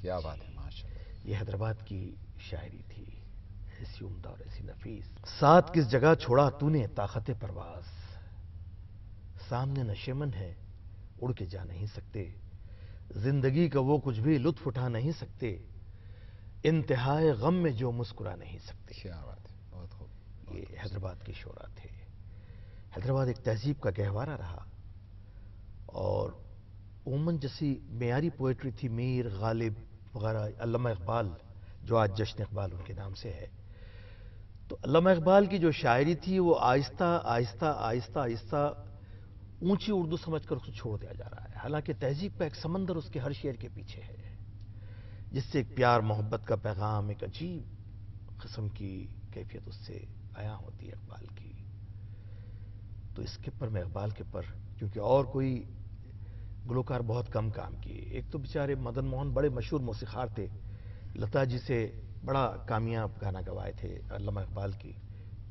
کیا بات ہے، ماشاءاللہ. یہ حیدرآباد کی شاعری تھی، ایسی عمدہ اور ایسی نفیس. ساتھ کس جگہ چھوڑا تو نے طاقت پرواز، سامنے نشیمن ہے اڑ کے جا نہیں سکتے، زندگی کا وہ کچھ بھی لطف اٹھا نہیں سکتے، انتہائے غم میں جو مسکرا نہیں سکتے. کیا بات ہے، بہت خوب. یہ حیدرآباد کے شعراء تھے. حیدرآباد ایک تہذیب کا گہوارہ رہا، اور عموماً جیسی معیاری پوئٹری تھی، میر، غالب وغیرہ، علامہ اقبال جو آج جشن اقبال ان کے نام سے ہے، تو علامہ اقبال کی جو شاعری تھی وہ آہستہ آہستہ آہستہ آہستہ اونچی اردو سمجھ کر اس کو چھوڑ دیا جا رہا ہے. حالانکہ تہذیب کا ایک سمندر اس کے ہر شعر کے پیچھے ہے، جس سے ایک پیار محبت کا پیغام، ایک عجیب قسم کی کیفیت اس سے عیاں ہوتی ہے اقبال کی. تو اس کے پر میں اقبال کے پر، کیونکہ اور کوئی گلوکار بہت کم کام کیے. ایک تو بیچارے مدن موہن بڑے مشہور موسیقار تھے، لتا جی سے بڑا کامیاب گانا گوائے تھے علامہ اقبال کی،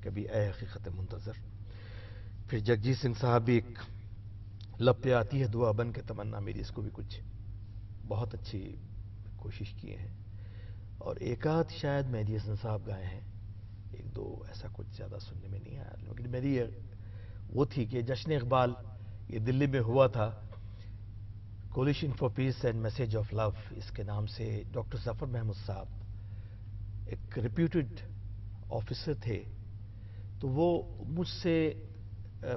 کبھی اے حقیقت منتظر. پھر جگجیت سنگھ صاحب بھی ایک لب پہ آتی ہے دعا بن کے تمنا میری، اس کو بھی کچھ بہت اچھی کوشش کیے ہیں. اور ایک آدھ شاید مہدی حسن صاحب گائے ہیں، ایک دو، ایسا کچھ زیادہ سننے میں نہیں آیا. لیکن میری وہ تھی کہ جشن اقبال یہ دلی میں ہوا تھا، coalition for peace and message of love, اس کے نام سے ڈاکٹر ظفر محمود صاحب ایک ریپیوٹڈ آفیسر تھے، تو وہ مجھ سے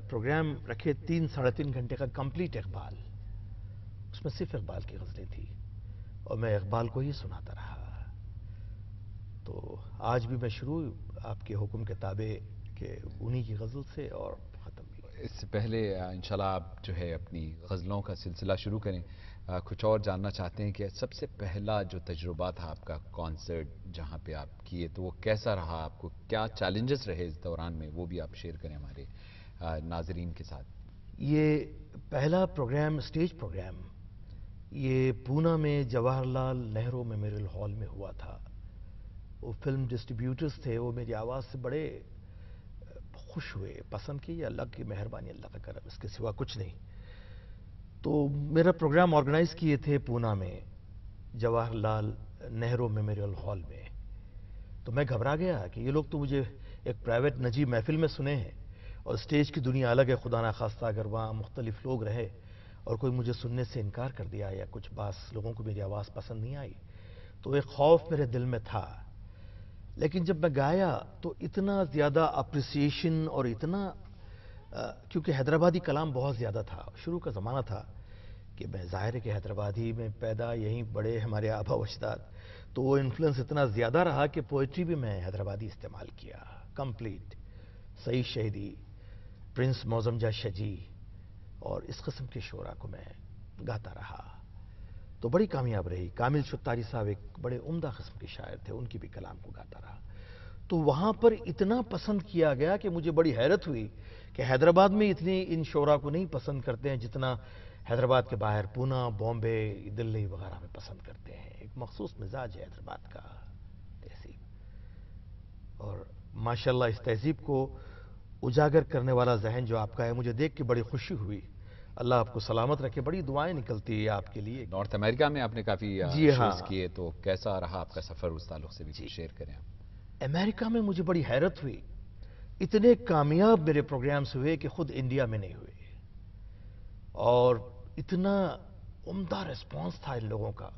پروگرام رکھے 3-3.5 گھنٹے کا کمپلیٹ اقبال، اس میں صرف اقبال کی غزلیں تھی، اور میں اقبال کو ہی سناتا رہا. تو آج بھی میں شروع آپ کے حکم کے تابع کہ انہی کی غزل سے اور ختم بھی. اس سے پہلے انشاءاللہ آپ جو ہے اپنی غزلوں کا سلسلہ شروع کریں، کچھ اور جاننا چاہتے ہیں کہ سب سے پہلا جو تجربہ تھا آپ کا کانسرٹ جہاں پہ آپ کیے، تو وہ کیسا رہا؟ آپ کو کیا چیلنجز رہے اس دوران میں، وہ بھی آپ شیئر کریں ہمارے ناظرین کے ساتھ. یہ پہلا پروگرام، اسٹیج پروگرام، یہ پونا میں جواہر لال نہرو میموریل ہال میں ہوا تھا. وہ فلم ڈسٹریبیوٹرز تھے، وہ میری آواز سے بڑے خوش ہوئے، پسند کی. یہ اللہ کی مہربانی، اللہ کا کرم، اس کے سوا کچھ نہیں. تو میرا پروگرام آرگنائز کیے تھے پونا میں جواہر لال نہرو میموریل ہال میں. تو میں گھبرا گیا کہ یہ لوگ تو مجھے ایک پرائیویٹ نجی محفل میں سنے ہیں، اور اسٹیج کی دنیا الگ ہے. خدا نخواستہ اگر وہاں مختلف لوگ رہے اور کوئی مجھے سننے سے انکار کر دیا، یا کچھ بعض لوگوں کو میری آواز پسند نہیں آئی، تو ایک خوف میرے دل میں تھا. لیکن جب میں گایا تو اتنا زیادہ اپریسیشن، اور اتنا کیونکہ حیدرآبادی کلام بہت زیادہ تھا، شروع کا زمانہ تھا کہ میں ظاہر ہے کہ حیدرآبادی میں پیدا، یہیں بڑے ہمارے آبا و اجداد، تو وہ انفلوئنس اتنا زیادہ رہا کہ پوئٹری بھی میں حیدرآبادی استعمال کیا کمپلیٹ. سعید شہیدی، پرنس معظم جاہ شجی، اور اس قسم کے شعراء کو میں گاتا رہا. تو بڑی کامیاب رہی. کامل شتاری صاحب ایک بڑے عمدہ قسم کے شاعر تھے، ان کی بھی کلام کو گاتا رہا. تو وہاں پر اتنا پسند کیا گیا کہ مجھے بڑی حیرت ہوئی کہ حیدرآباد میں اتنی ان شعراء کو نہیں پسند کرتے ہیں جتنا حیدرآباد کے باہر پونا، بامبے، دلی وغیرہ میں پسند کرتے ہیں. ایک مخصوص مزاج ہے حیدرآباد کا، تہذیب. اور ماشاءاللہ اس تہذیب کو اجاگر کرنے والا ذہن جو آپ کا ہے، مجھے دیکھ کے بڑی خوشی ہوئی. اللہ آپ کو سلامت رکھے. بڑی دعائیں نکلتی ہیں آپ کے لیے. نارتھ امریکہ میں آپ نے کافی جی ہاں. شوز کیے، تو کیسا رہا آپ کا سفر؟ اس تعلق سے بھی کچھ شیئر کریں آپ. امریکہ میں مجھے بڑی حیرت ہوئی، اتنے کامیاب میرے پروگرامز ہوئے کہ خود انڈیا میں نہیں ہوئے، اور اتنا عمدہ ریسپانس تھا ان لوگوں کا.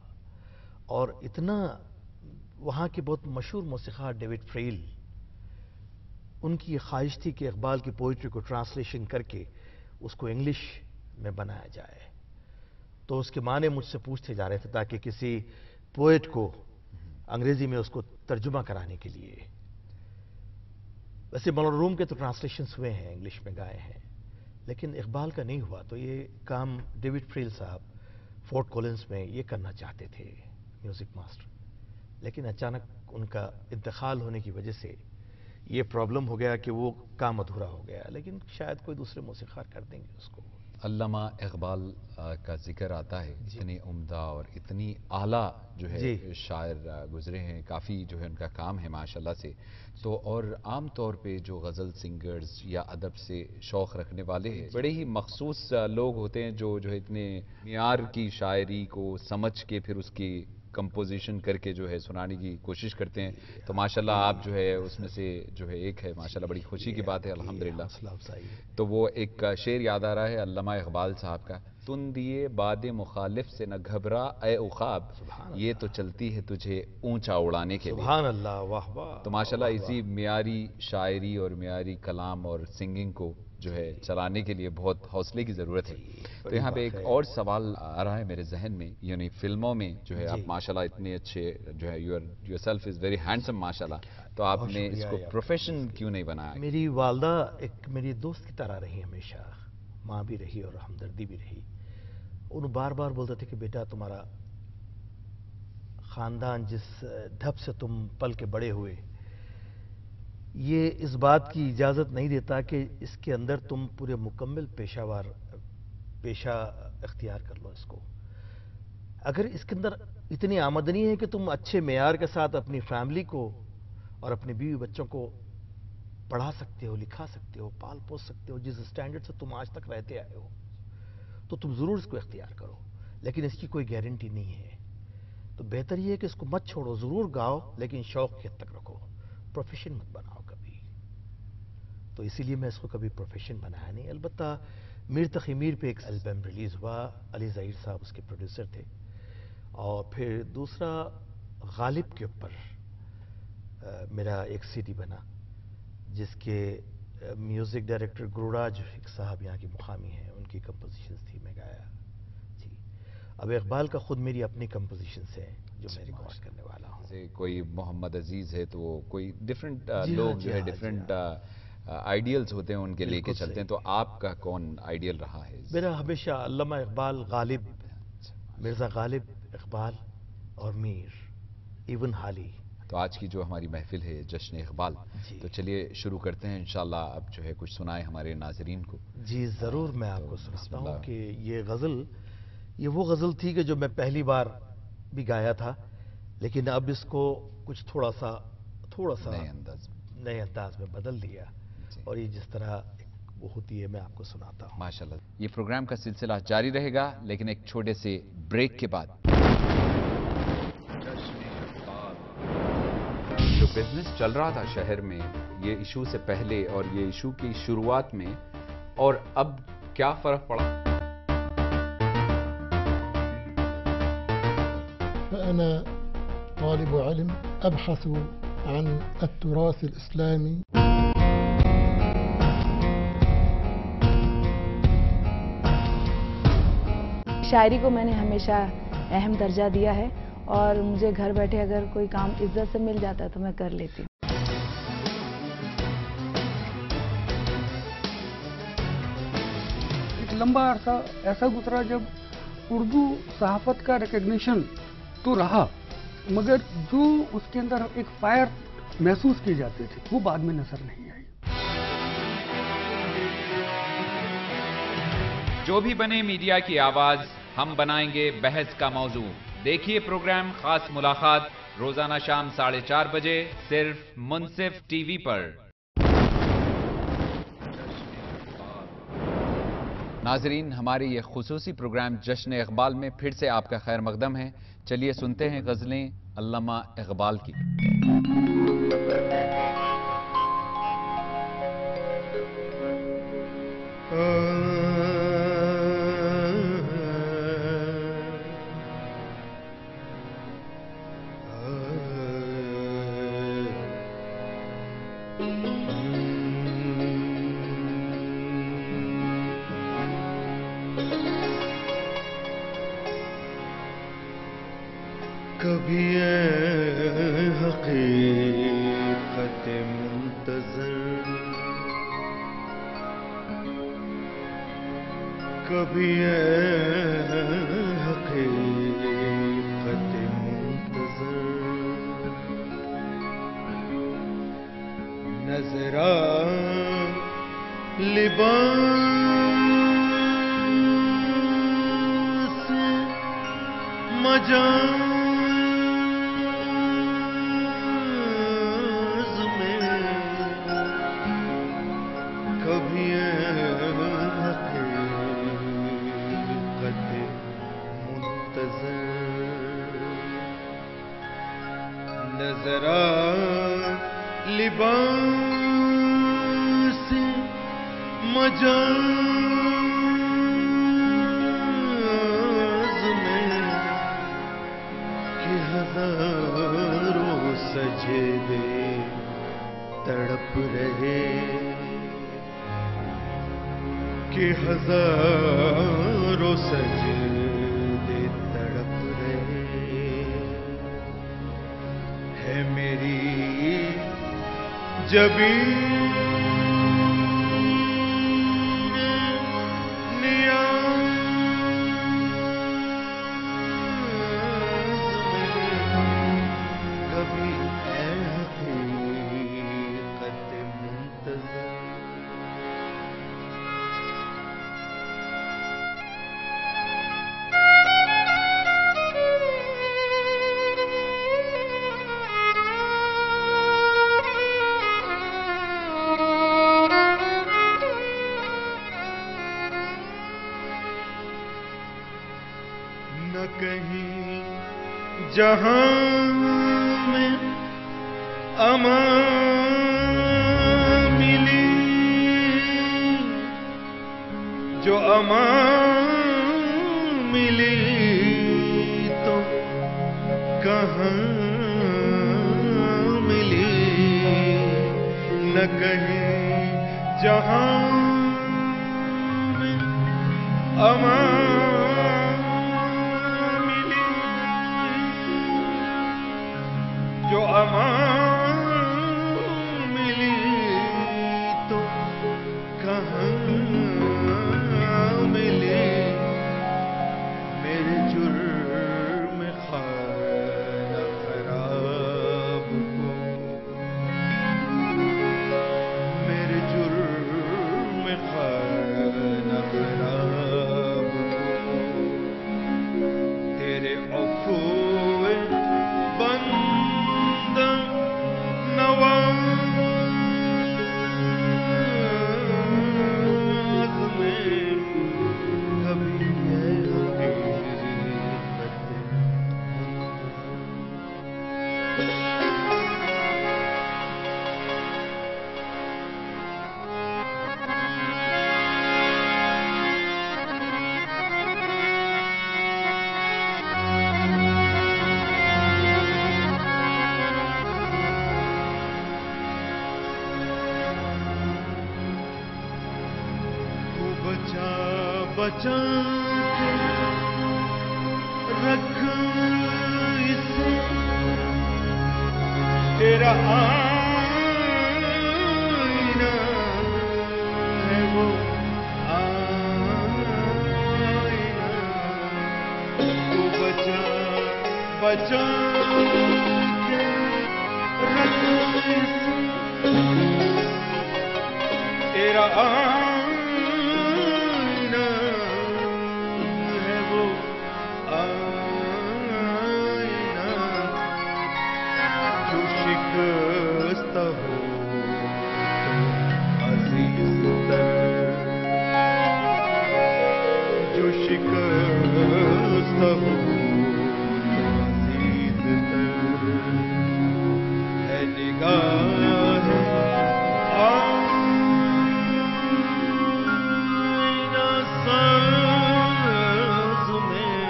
اور اتنا وہاں کے بہت مشہور موسیقار ڈیوڈ فریل، ان کی یہ خواہش تھی کہ اقبال کی پوئٹری کو ٹرانسلیشن کر کے اس کو انگلش میں بنایا جائے. تو اس کے معنی مجھ سے پوچھتے جا رہے تھے تاکہ کسی پوئٹ کو انگریزی میں اس کو ترجمہ کرانے کے لیے. ویسے مولانا روم کے تو ٹرانسلیشنز ہوئے ہیں، انگلش میں گائے ہیں، لیکن اقبال کا نہیں ہوا. تو یہ کام ڈیوڈ فریل صاحب فورٹ کولنز میں یہ کرنا چاہتے تھے، میوزک ماسٹر. لیکن اچانک ان کا انتقال ہونے کی وجہ سے یہ پرابلم ہو گیا کہ وہ کام ادھورا ہو گیا. لیکن شاید کوئی دوسرے موسیقار کر دیں گے اس کو. علامہ اقبال کا ذکر آتا ہے، اتنی عمدہ اور اتنی اعلیٰ جو ہے شاعر گزرے ہیں، کافی جو ہے ان کا کام ہے ماشاءاللہ سے. تو اور عام طور پہ جو غزل سنگرز یا ادب سے شوق رکھنے والے ہیں، بڑے ہی مخصوص لوگ ہوتے ہیں جو ہے اتنے معیار کی شاعری کو سمجھ کے پھر اس کی کمپوزیشن کر کے جو ہے سنانے کی کوشش کرتے ہیں. تو ماشاءاللہ آپ جو ہے اس میں سے جو ہے ایک ہے, ماشاءاللہ بڑی خوشی کی بات ہے الحمدللہ. حوصلہ افزائی ہے. تو وہ ایک شعر یاد آ رہا ہے علامہ اقبال صاحب کا, تن دیے باد مخالف سے نہ گھبرا اے عقاب, یہ تو چلتی ہے تجھے اونچا اڑانے کے لیے. سبحان اللہ, واہ واہ. تو ماشاءاللہ اسی معیاری شاعری اور معیاری کلام اور سنگنگ کو جو ہے چلانے کے لیے بہت حوصلے کی ضرورت ہے. تو یہاں پہ ایک اور سوال آ رہا ہے میرے ذہن میں, یعنی فلموں میں جو ہے آپ ماشاءاللہ اتنے اچھے جو ہے your self is very handsome ماشاءاللہ, تو آپ نے اس کو پروفیشن کیوں نہیں بنایا؟ میری والدہ ایک میری دوست کی طرح رہی ہمیشہ, ماں بھی رہی اور ہمدردی بھی رہی. انہوں بار بار بولتے تھے کہ بیٹا تمہارا خاندان جس ڈھب سے تم پل کے بڑے ہوئے, یہ اس بات کی اجازت نہیں دیتا کہ اس کے اندر تم پورے مکمل پیشہ اختیار کر لو اس کو. اگر اس کے اندر اتنی آمدنی ہے کہ تم اچھے معیار کے ساتھ اپنی فیملی کو اور اپنے بیوی بچوں کو پڑھا سکتے ہو, لکھا سکتے ہو, پال پوس سکتے ہو, جس اسٹینڈرڈ سے تم آج تک رہتے آئے ہو, تو تم ضرور اس کو اختیار کرو. لیکن اس کی کوئی گارنٹی نہیں ہے. تو بہتر یہ ہے کہ اس کو مت چھوڑو, ضرور گاؤ لیکن شوق کی حد تک رکھو, پروفیشن مت بناؤ کبھی. تو اسی لیے میں اس کو کبھی پروفیشن بنایا نہیں. البتہ میر تقی میر پہ ایک البم ریلیز ہوا, علی ظہیر صاحب اس کے پروڈیوسر تھے, اور پھر دوسرا غالب کے اوپر میرا ایک سی ڈی بنا جس کے میوزک ڈائریکٹر گروراج ایک صاحب یہاں کی مقامی ہیں, ان کی کمپوزیشنز تھی, میں گایا. جی, اب اقبال کا خود میری اپنی کمپوزیشنز ہیں جو میں ریکارڈ کرنے والا ہوں. جیسے کوئی محمد عزیز ہے تو کوئی ڈفرینٹ لوگ جو ہے ڈفرینٹ آئیڈیلز ہوتے ہیں ان کے لے کے چلتے ہیں, تو آپ کا کون آئیڈیل رہا ہے؟ میرا ہمیشہ علامہ اقبال, غالب, مرزا غالب, اقبال اور میر, ایون حالی. تو آج کی جو ہماری محفل ہے جشن اقبال, تو چلیے شروع کرتے ہیں انشاءاللہ. اب جو ہے کچھ سنائیں ہمارے ناظرین کو. جی ضرور, میں آپ کو سناتا ہوں کہ یہ غزل, یہ وہ غزل تھی کہ جو میں پہلی بار بھی گایا تھا, لیکن اب اس کو کچھ تھوڑا سا نئے انداز میں بدل دیا, اور یہ جس طرح وہ ہوتی ہے میں آپ کو سناتا ہوں. ماشاءاللہ. یہ پروگرام کا سلسلہ جاری رہے گا لیکن ایک چھوٹے سے بریک کے بعد. جو بزنس چل رہا تھا شہر میں یہ ایشو سے پہلے اور یہ ایشو کی شروعات میں, اور اب کیا فرق پڑا؟ فأنا طالب علم أبحث عن التراث الإسلامي. شاعری کو میں نے ہمیشہ اہم درجہ دیا ہے, اور مجھے گھر بیٹھے اگر کوئی کام عزت سے مل جاتا ہے تو میں کر لیتی ہوں. ایک لمبا عرصہ ایسا گزرا جب اردو صحافت کا ریکگنیشن تو رہا, مگر جو اس کے اندر ایک فائر محسوس کی جاتی تھی وہ بعد میں نظر نہیں آئی. جو بھی بنے میڈیا کی آواز, ہم بنائیں گے بحث کا موضوع. دیکھیے پروگرام خاص ملاقات روزانہ شام 4:30 بجے صرف منصف ٹی وی پر. ناظرین, ہمارے یہ خصوصی پروگرام جشن اقبال میں پھر سے آپ کا خیر مقدم ہے. چلیے سنتے ہیں غزلیں علامہ اقبال کی. کبھی حقیقت منتظر, کبھی حقیقت منتظر, نظر لباس مجاز ذرا لباس مجاز میں کہ ہزاروں سجدے تڑپ رہے، کہ ہزاروں سجدے تڑپ رہے، ہے میری جبین جہاں میں امان ملی، جو امان ملی تو کہاں ملی، نہ کہیں جہاں میں امان جو امان ملی تو کہاں ملی، میرے جرم خانہ خراب کو، میرے جرم خانہ خراب کو تیرے عفو بچا کے رکھ اسے، تیرا آئینہ ہے وہ آئینہ، تو بچا کے رکھ اسے، تیرا آئینہ جو شکست ہو عزیز تر ہے، نگاہ آئینہ ساز میں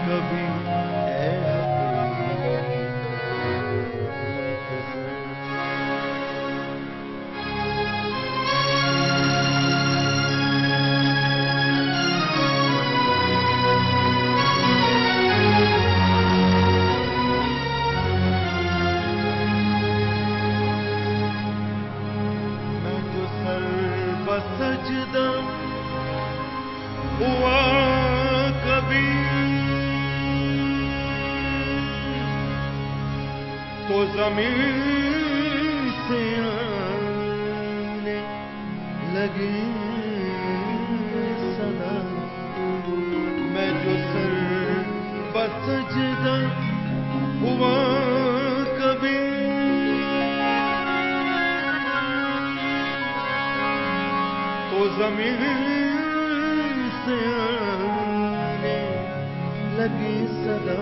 کبھی سجدہ ہوا کبھی تو زمین سے آنے لگی صدا، میں جو سر بسجدہ ہوا کبھی تو زمین سے آنے لگی صدا،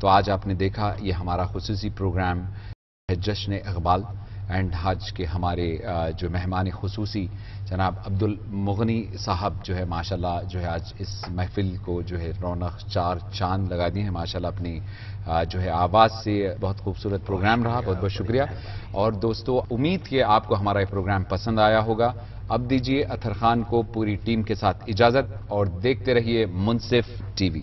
تو آج آپ نے دیکھا یہ ہمارا خصوصی پروگرام ہے جشن اقبال، اینڈ آج کے ہمارے جو مہمان خصوصی جناب عبدالمغنی صاحب جو ہے ماشاءاللہ جو ہے آج اس محفل کو جو ہے رونق چار چاند لگا دیے ہیں ماشاءاللہ اپنی جو ہے آواز سے. بہت خوبصورت پروگرام رہا، بہت بہت شکریہ. اور دوستو امید کہ آپ کو ہمارا یہ پروگرام پسند آیا ہوگا. اب دیجیے اطہر خان کو پوری ٹیم کے ساتھ اجازت اور دیکھتے رہیے منصف ٹی وی.